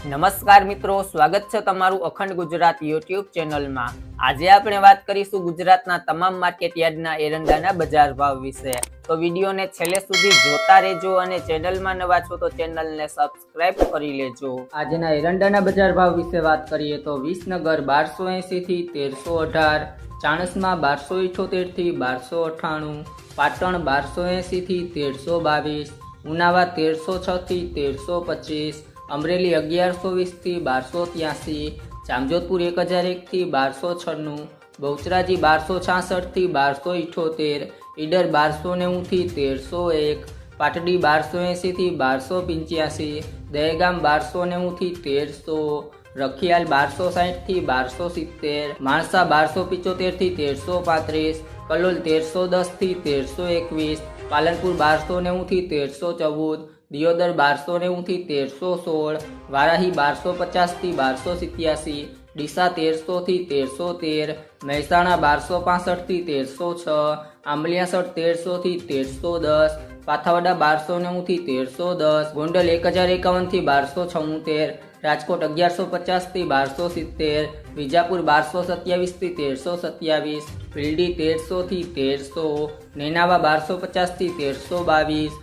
નમસ્કાર મિત્રો, સ્વાગત છે તમારું અખંડ ગુજરાત યુટ્યુબ ચેનલમાં। આજે આપણે વાત કરીશું ગુજરાતના તમામ માર્કેટ યાર્ડના એરંડાના બજાર ભાવ વિશે। તો વિડીયોને છેલ્લે સુધી જોતા રહેજો અને ચેનલમાં નવા છો તો ચેનલને સબસ્ક્રાઇબ કરી લેજો। આજના એરંડાના બજાર ભાવ વિશે વાત કરીએ તો વિસનગર 1280 થી 1318, ચાણસ્મા 1278 થી 1298, પાટણ 1280 થી 1322, ઉનાવા 1306 થી 1325, અમરેલી 1120 થી 1283, જામજોધપુર 1001 થી 1296, બહુચરાજી 1266 થી 1278, ઈડર 1290 થી 1301, પાટડી 1280 થી 1285, દહેગામ 1290 થી 1300, રખિયાલ 1260 થી 1270, માણસા 1275 થી 1335, કલોલ 1310 થી 1321, પાલનપુર 1290 થી 1314, દિયોદર 1290 થી 1316, વારાહી 1250 થી 1287, ડીસા 1300 થી 1313, મહેસાણા 1265 થી 1306, આંબલિયાસર 1300 થી 1310, પાથાવડા 1290 થી 1310, ગોંડલ 1051 થી 1276, રાજકોટ 1150 થી 1270, વિજાપુર 1227 થી 1327, ભીલડી 1300 થી 1300, નેનાવા 1250 થી 1322,